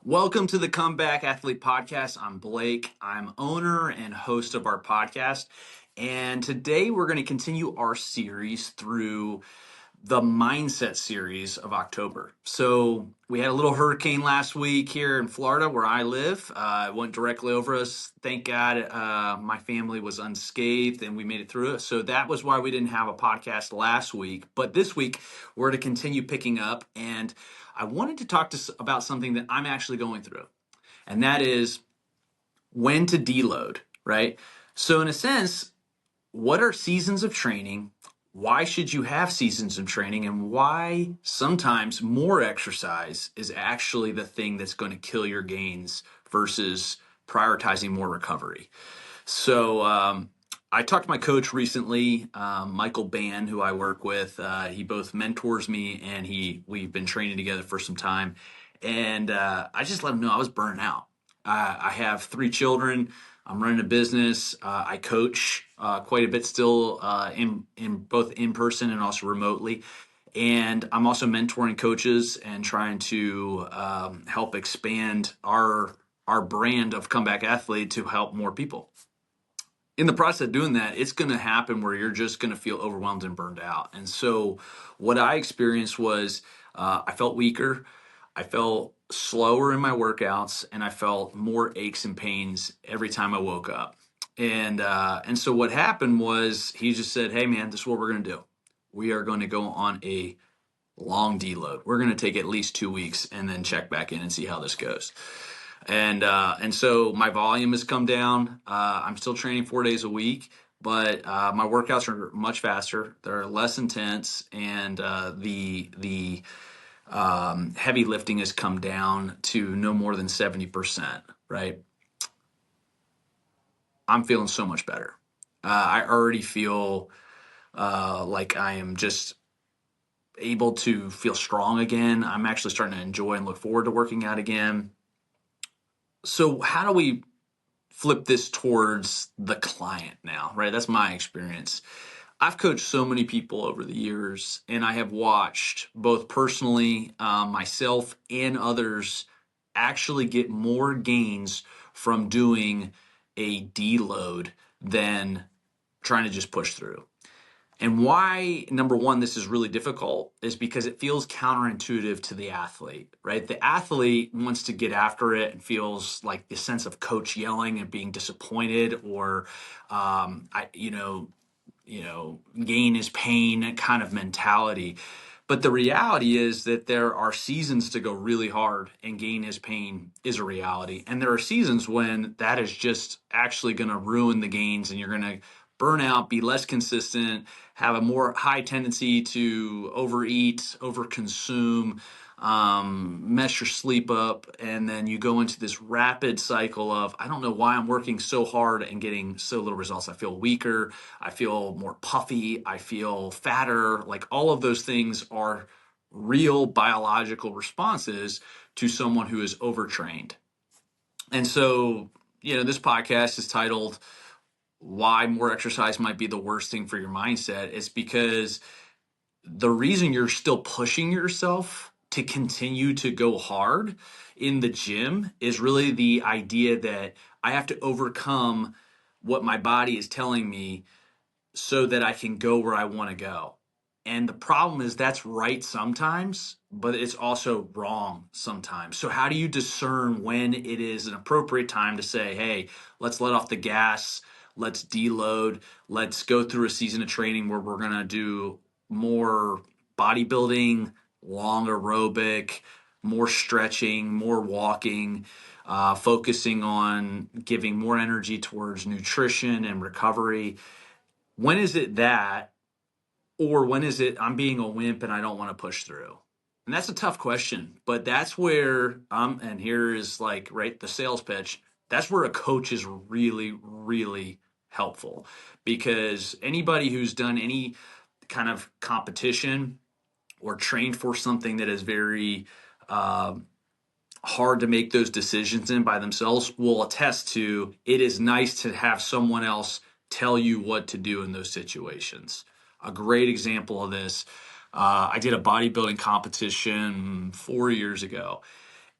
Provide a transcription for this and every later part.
Welcome to the Comeback Athlete Podcast. I'm Blake. I'm owner and host of our podcast. And today we're going to continue our series through the mindset series of October. So we had a little hurricane last week here in Florida where I live. It went directly over us. Thank God my family was unscathed and we made it through it. So that was why we didn't have a podcast last week. But this week we're to continue picking up. And I wanted to talk about something that I'm actually going through. And that is when to deload, right? So in a sense, what are seasons of training? Why should you have seasons of training? And why sometimes more exercise is actually the thing that's going to kill your gains versus prioritizing more recovery. So I talked to my coach recently, Michael Ban, who I work with. He both mentors me and we've been training together for some time. And I just let him know I was burnt out. I have 3 children. I'm running a business. I coach quite a bit still in both in person and also remotely. And I'm also mentoring coaches and trying to help expand our brand of Comeback Athlete to help more people. In the process of doing that, it's going to happen where you're just going to feel overwhelmed and burned out. And so what I experienced was I felt weaker. I felt slower in my workouts, and I felt more aches and pains every time I woke up. And so what happened was he just said, "Hey man, this is what we're going to do. We are going to go on a long deload. We're going to take at least 2 weeks and then check back in and see how this goes." And so my volume has come down. I'm still training 4 days a week, but my workouts are much faster. They're less intense, and the heavy lifting has come down to no more than 70%. Right? I'm feeling so much better. I already feel like I am just able to feel strong again. I'm actually starting to enjoy and look forward to working out again. So how do we flip this towards the client now, right? That's my experience. I've coached so many people over the years, and I have watched both personally, myself and others actually get more gains from doing a deload than trying to just push through. And why, number one, this is really difficult is because it feels counterintuitive to the athlete, right? The athlete wants to get after it and feels like the sense of coach yelling and being disappointed, or, gain is pain kind of mentality. But the reality is that there are seasons to go really hard, and gain is pain is a reality. And there are seasons when that is just actually going to ruin the gains, and you're going to burn out, be less consistent, have a more high tendency to overeat, overconsume, mess your sleep up, and then you go into this rapid cycle of, I don't know why I'm working so hard and getting so little results. I feel weaker, I feel more puffy, I feel fatter. Like all of those things are real biological responses to someone who is overtrained. And so, this podcast is titled Why More Exercise Might Be the Worst Thing for Your Mindset. Is because the reason you're still pushing yourself to continue to go hard in the gym is really the idea that I have to overcome what my body is telling me so that I can go where I want to go. And the problem is that's right sometimes, but it's also wrong sometimes. So how do you discern when it is an appropriate time to say, hey, let's let off the gas, let's deload, let's go through a season of training where we're going to do more bodybuilding, long aerobic, more stretching, more walking, focusing on giving more energy towards nutrition and recovery. When is it that, or when is it I'm being a wimp and I don't want to push through? And that's a tough question, but that's where and here is like, right, the sales pitch. That's where a coach is really, really helpful, because anybody who's done any kind of competition or trained for something that is very hard to make those decisions in by themselves will attest to it is nice to have someone else tell you what to do in those situations. A great example of this, I did a bodybuilding competition 4 years ago,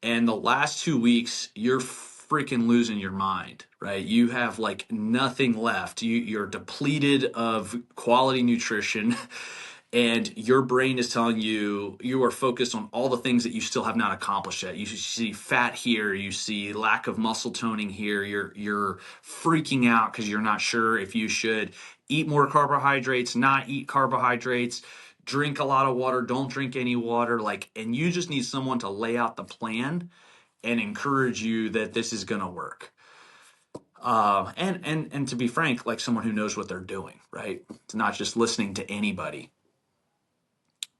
And the last 2 weeks, you're freaking losing your mind, right? You have like nothing left. You're depleted of quality nutrition, and your brain is telling you you are focused on all the things that you still have not accomplished yet. You see fat here, you see lack of muscle toning here. You're freaking out because you're not sure if you should eat more carbohydrates, not eat carbohydrates, drink a lot of water, don't drink any water, like, and you just need someone to lay out the plan and encourage you that this is going to work. And to be frank, like someone who knows what they're doing, right? It's not just listening to anybody.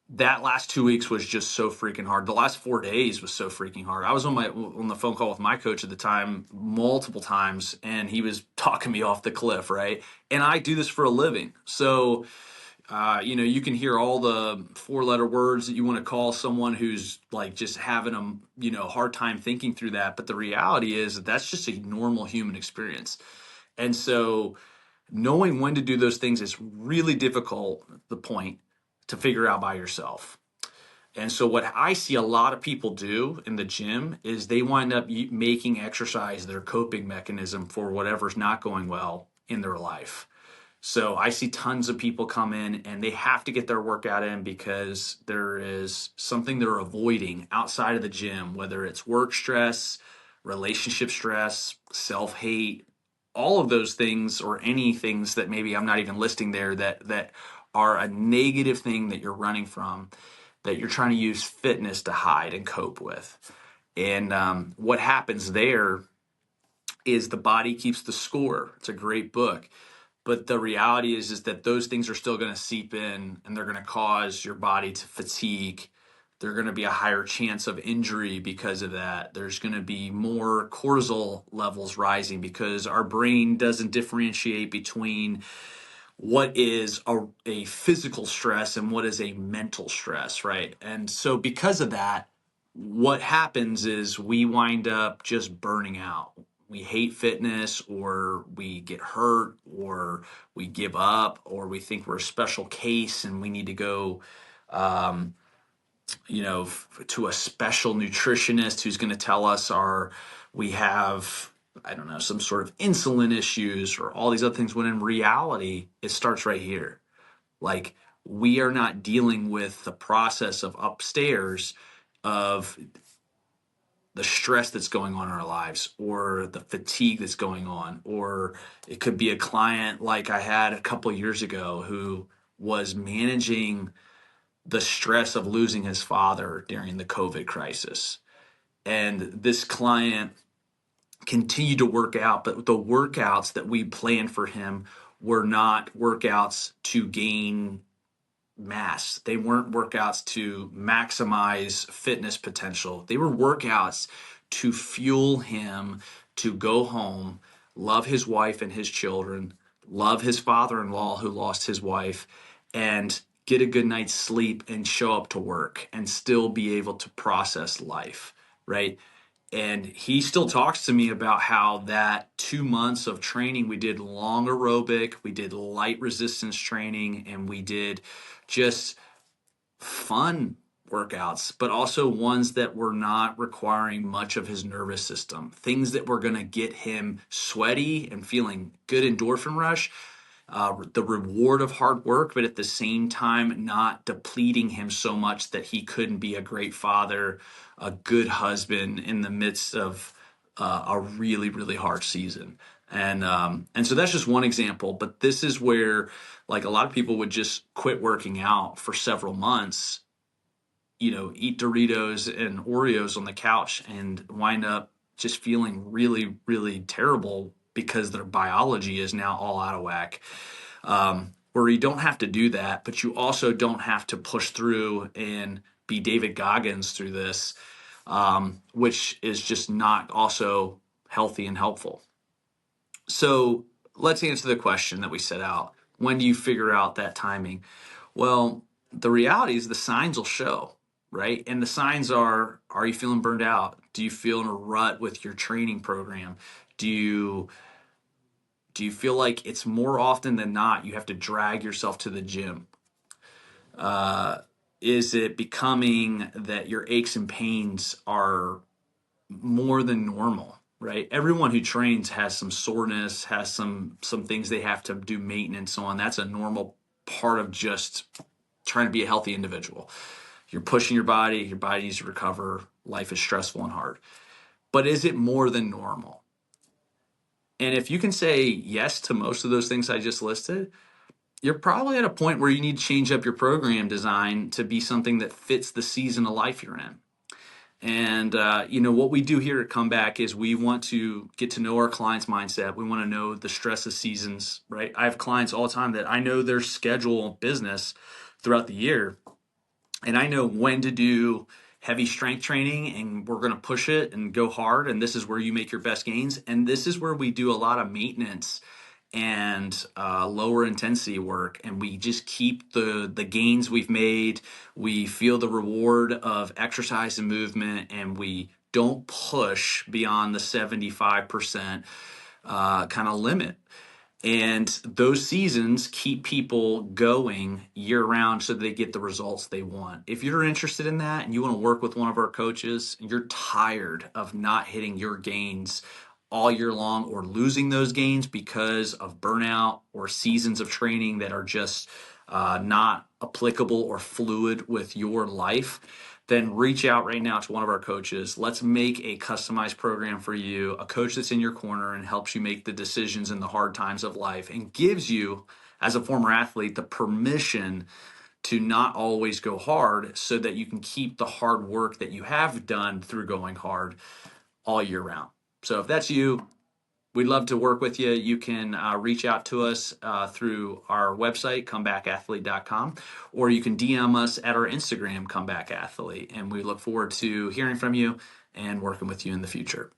That last 2 weeks was just so freaking hard. The last 4 days was so freaking hard. I was on the phone call with my coach at the time multiple times, and he was talking me off the cliff, right? And I do this for a living, so you can hear all the four-letter words that you want to call someone who's like just having a hard time thinking through that. But the reality is that that's just a normal human experience. And so knowing when to do those things is really difficult, the point, to figure out by yourself. And so what I see a lot of people do in the gym is they wind up making exercise their coping mechanism for whatever's not going well in their life. So I see tons of people come in and they have to get their workout in because there is something they're avoiding outside of the gym, whether it's work stress, relationship stress, self-hate, all of those things, or any things that maybe I'm not even listing there that are a negative thing that you're running from, that you're trying to use fitness to hide and cope with. And what happens there is the body keeps the score. It's a great book. But the reality is that those things are still going to seep in, and they're going to cause your body to fatigue. There's going to be a higher chance of injury because of that. There's going to be more cortisol levels rising because our brain doesn't differentiate between what is a physical stress and what is a mental stress, right? And so because of that, what happens is we wind up just burning out. We hate fitness, or we get hurt, or we give up, or we think we're a special case and we need to go to a special nutritionist who's going to tell us we have, I don't know, some sort of insulin issues or all these other things, when in reality it starts right here. Like, we are not dealing with the process of upstairs of the stress that's going on in our lives, or the fatigue that's going on. Or it could be a client like I had a couple years ago who was managing the stress of losing his father during the COVID crisis. And this client continued to work out, but the workouts that we planned for him were not workouts to gain mass. They weren't workouts to maximize fitness potential. They were workouts to fuel him to go home, love his wife and his children, love his father-in-law who lost his wife, and get a good night's sleep and show up to work and still be able to process life, right? And he still talks to me about how that 2 months of training, we did long aerobic, we did light resistance training, and we did just fun workouts, but also ones that were not requiring much of his nervous system, things that were going to get him sweaty and feeling good endorphin rush, the reward of hard work, but at the same time not depleting him so much that he couldn't be a great father, a good husband in the midst of a really, really hard season. And so that's just one example, but this is where, like, a lot of people would just quit working out for several months, eat Doritos and Oreos on the couch and wind up just feeling really, really terrible because their biology is now all out of whack. Where you don't have to do that, but you also don't have to push through and be David Goggins through this, which is just not also healthy and helpful. So let's answer the question that we set out. When do you figure out that timing? Well, the reality is the signs will show, right? And the signs are you feeling burned out? Do you feel in a rut with your training program? Do you feel like it's more often than not you have to drag yourself to the gym? Is it becoming that your aches and pains are more than normal, right? Everyone who trains has some soreness, has some things they have to do maintenance on. That's a normal part of just trying to be a healthy individual. You're pushing your body needs to recover, life is stressful and hard. But is it more than normal? And if you can say yes to most of those things I just listed, you're probably at a point where you need to change up your program design to be something that fits the season of life you're in. And what we do here at Comeback is we want to get to know our clients' mindset. We want to know the stress of seasons, right? I have clients all the time that I know their schedule of business throughout the year, and I know when to do heavy strength training, and we're going to push it and go hard. And this is where you make your best gains. And this is where we do a lot of maintenance and lower intensity work, and we just keep the gains we've made. We feel the reward of exercise and movement, and we don't push beyond the 75% kind of limit. And those seasons keep people going year round so they get the results they want. If you're interested in that and you want to work with one of our coaches, and you're tired of not hitting your gains all year long, or losing those gains because of burnout or seasons of training that are just not applicable or fluid with your life, then reach out right now to one of our coaches. Let's make a customized program for you, a coach that's in your corner and helps you make the decisions in the hard times of life, and gives you, as a former athlete, the permission to not always go hard so that you can keep the hard work that you have done through going hard all year round. So if that's you, we'd love to work with you. You can reach out to us through our website, comebackathlete.com, or you can DM us at our Instagram, comebackathlete. And we look forward to hearing from you and working with you in the future.